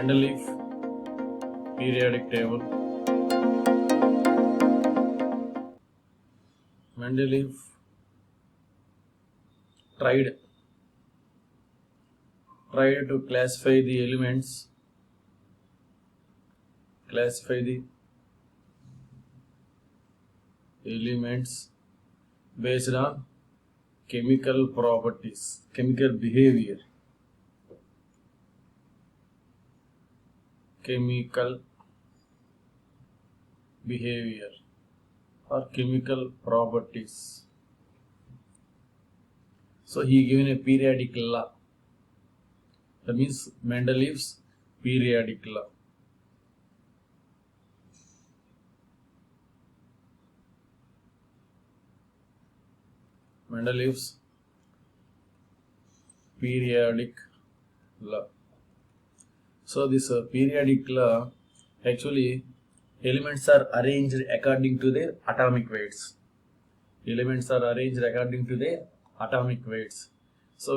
Mendeleev periodic table. Mendeleev tried to classify the elements based on chemical properties, chemical behavior, or chemical properties. So he given a periodic law. That means Mendeleev's periodic law. Mendeleev's periodic law. So this periodic law, actually elements are arranged according to their atomic weights. So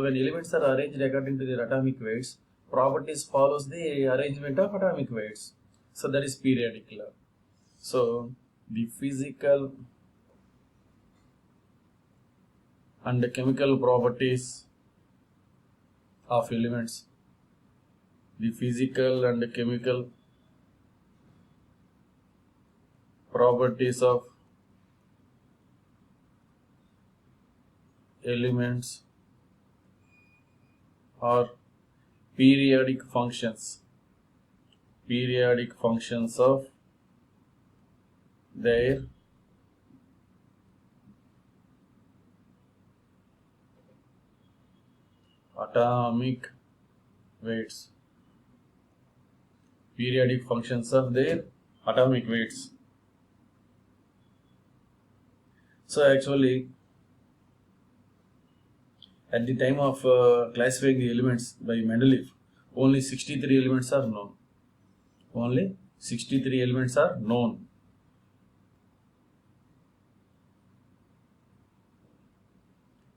when elements are arranged according to their atomic weights, properties follows the arrangement of atomic weights. So that is periodic law. So the physical and the chemical properties of elements, are periodic functions of their atomic weights. So actually, at the time of classifying the elements by Mendeleev, only 63 elements are known.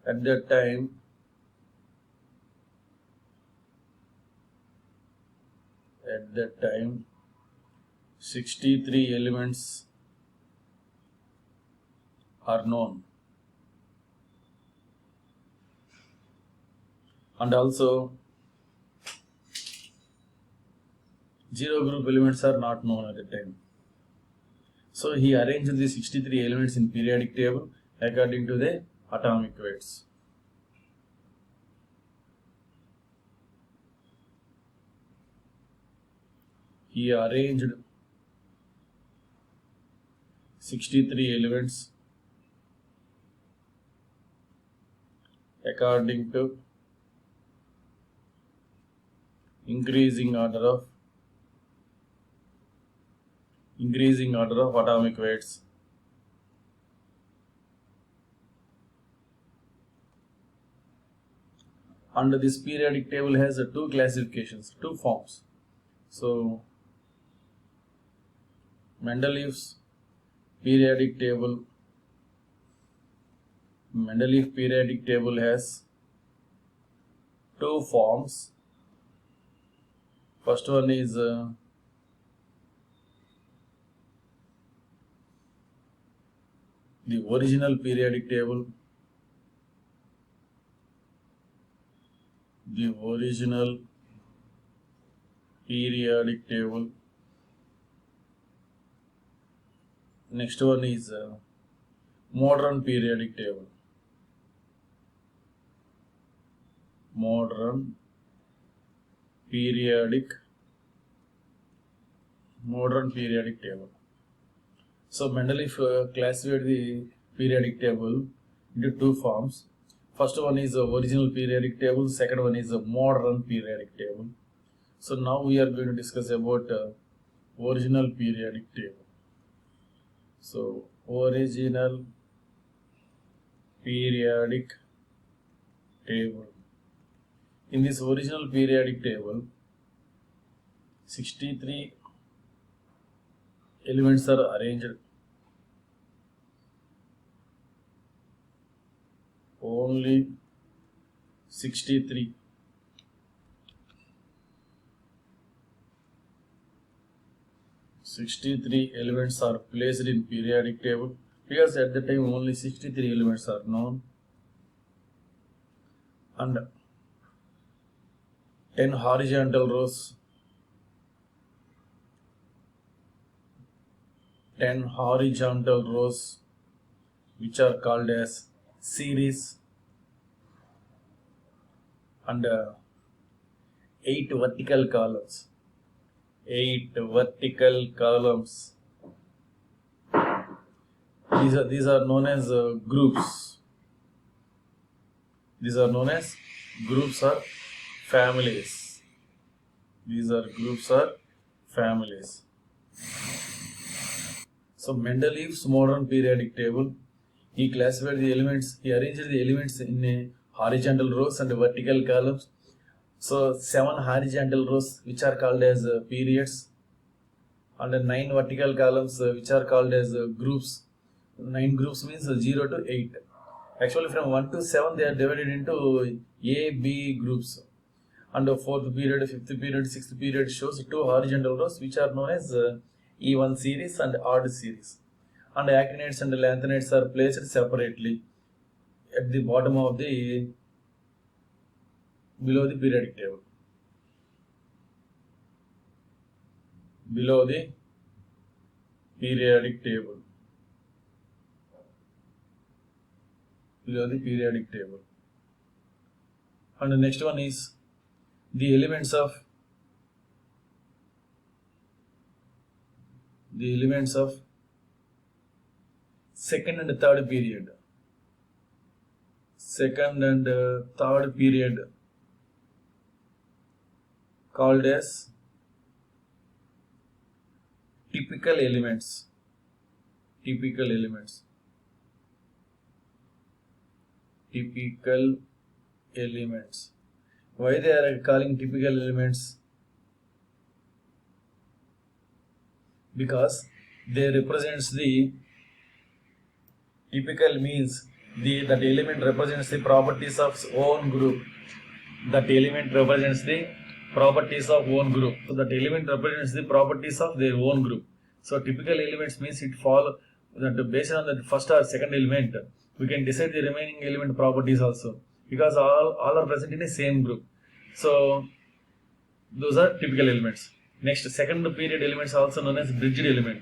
At that time, 63 elements are known. And also, zero group elements are not known at the time. So he arranged the 63 elements in periodic table according to their atomic weights. He arranged 63 elements according to increasing order of atomic weights. And this periodic table has two classifications, two forms. So Mendeleev's periodic table has two forms. First one is the original periodic table. Next one is modern periodic table. Modern periodic table. So Mendeleev classified the periodic table into two forms. First one is the original periodic table. Second one is the modern periodic table. So now we are going to discuss about original periodic table. So original periodic table. In this original periodic table, 63 elements are arranged. Only 63. 63 elements are placed in periodic table because at the time only 63 elements are known, and 10 horizontal rows, 10 horizontal rows which are called as series, and 8 vertical columns. 8 vertical columns. These are known as groups. These are known as groups or families. These are groups or families. So Mendeleev's modern periodic table, he classified the elements, he arranged the elements in a horizontal rows and vertical columns. So 7 horizontal rows which are called as periods, and 9 vertical columns which are called as groups. 9 groups means 0 to 8. Actually from 1 to 7 they are divided into A, B groups. And the 4th period, 5th period, 6th period shows 2 horizontal rows which are known as even series and odd series. And actinides and lanthanides are placed separately at the bottom of the below the periodic table. Below the periodic table. Below the periodic table. And the next one is the elements of second and third period. Second and third period called as typical elements. Typical elements. Typical elements. Why they are calling typical elements? Because they represents the typical means that element represents the properties of its own group. That element represents the properties of own group. So that element represents the properties of their own group. So typical elements means it follow that based on the first or second element, we can decide the remaining element properties also, because all are present in the same group. So those are typical elements. Next, second period elements are also known as bridged element,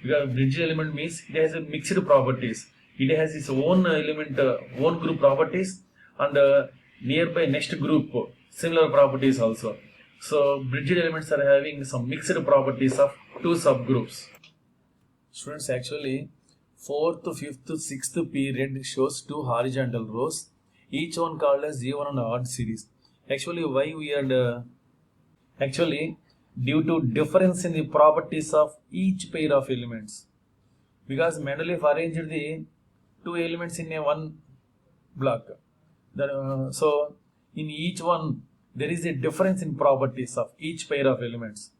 because bridged element means it has a mixed properties. It has its own element, own group properties, and nearby next group similar properties also. So bridged elements are having some mixed properties of 2 subgroups. Students, actually 4th, 5th, 6th period shows 2 horizontal rows, each one called as even and odd series. Actually, why we are actually due to difference in the properties of each pair of elements, because Mendeleev arranged the 2 elements in a one block. So in each one there is a difference in properties of each pair of elements.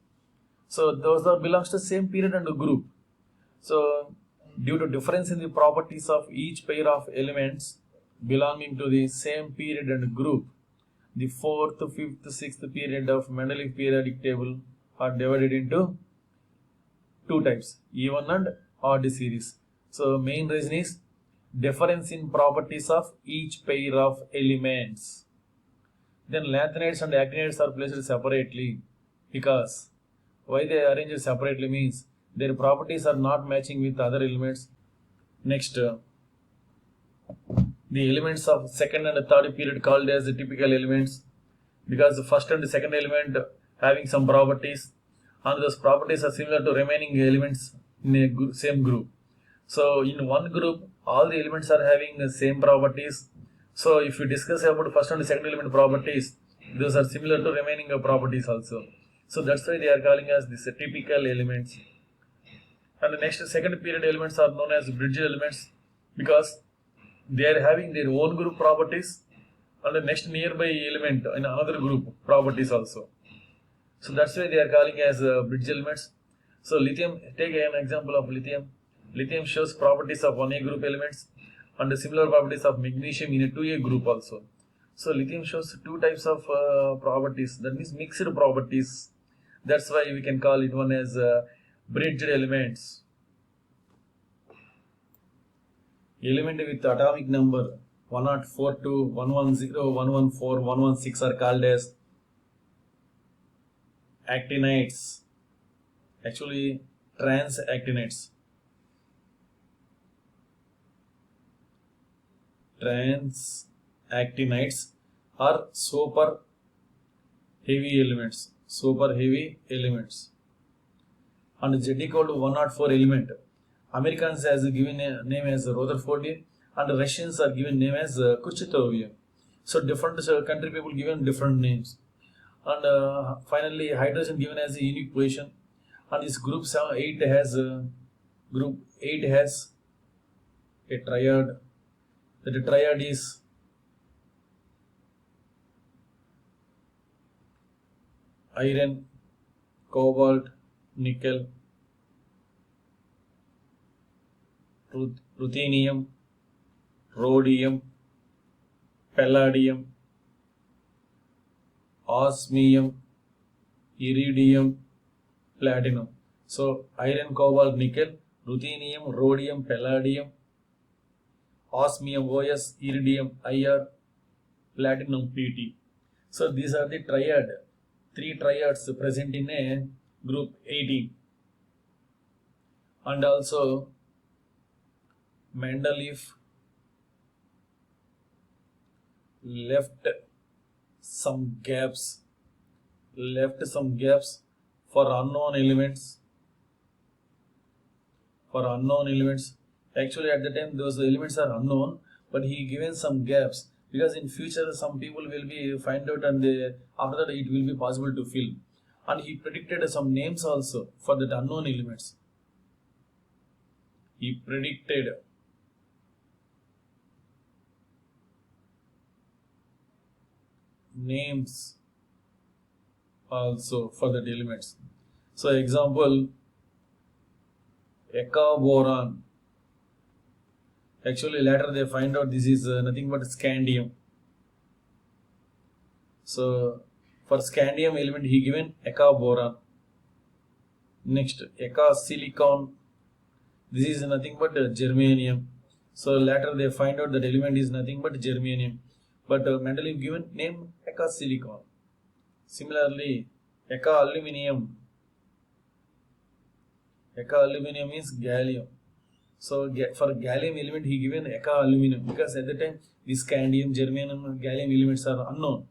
So those are belongs to same period and group. So due to difference in the properties of each pair of elements belonging to the same period and group, the 4th, 5th, 6th period of Mendeleev periodic table are divided into 2 types, even and odd series. So main reason is difference in properties of each pair of elements. Then lanthanides and actinides are placed separately, because why they are arranged separately means their properties are not matching with other elements. Next, the elements of second and third period called as the typical elements, because the first and the second element having some properties, and those properties are similar to remaining elements in a same group. So in one group all the elements are having the same properties. So if we discuss about first and second element properties, those are similar to remaining properties also. So that's why they are calling as this typical elements. And the next second period elements are known as bridge elements, because they are having their own group properties and the next nearby element in another group properties also. So that's why they are calling as bridge elements. So lithium, take an example of lithium. Lithium shows properties of 1A group elements and the similar properties of magnesium in a 2A group also. So lithium shows 2 types of properties, that means mixed properties. That's why we can call it one as Bridged elements. Element with atomic number 1042, 110, 114, 116 are called as actinides. Actually, transactinides. Transactinides are super heavy elements. Super heavy elements. And Z equal to 104 element. Americans has given a name as Rutherfordium and Russians are given name as Kurchatovium. So different country people given different names. And finally hydrogen given as a unique position. And this group 8 has a triad. The triad is iron, cobalt, nickel, ruthenium, rhodium, palladium, osmium, iridium, platinum. So iron, cobalt, nickel, ruthenium, rhodium, palladium, osmium, OS, iridium, IR, platinum, PT. So these are the triad, 3 triads present in a group 18. And also Mendeleev left some gaps for unknown elements. Actually at the time those elements are unknown, but he given some gaps because in future some people will be find out and after that it will be possible to fill. And he predicted some names also for that unknown elements. He predicted names also for the elements. So example, Eka boron. Actually later they find out this is nothing but scandium. So for scandium element he given Eka boron. Next Eka silicon. This is nothing but germanium. So later they find out that element is nothing but germanium. But Mendeleev given name Eka silicon. Similarly, Eka aluminium. Eka aluminium is gallium. So for gallium element he given Eka aluminium because at the time this scandium, germanium, gallium elements are unknown.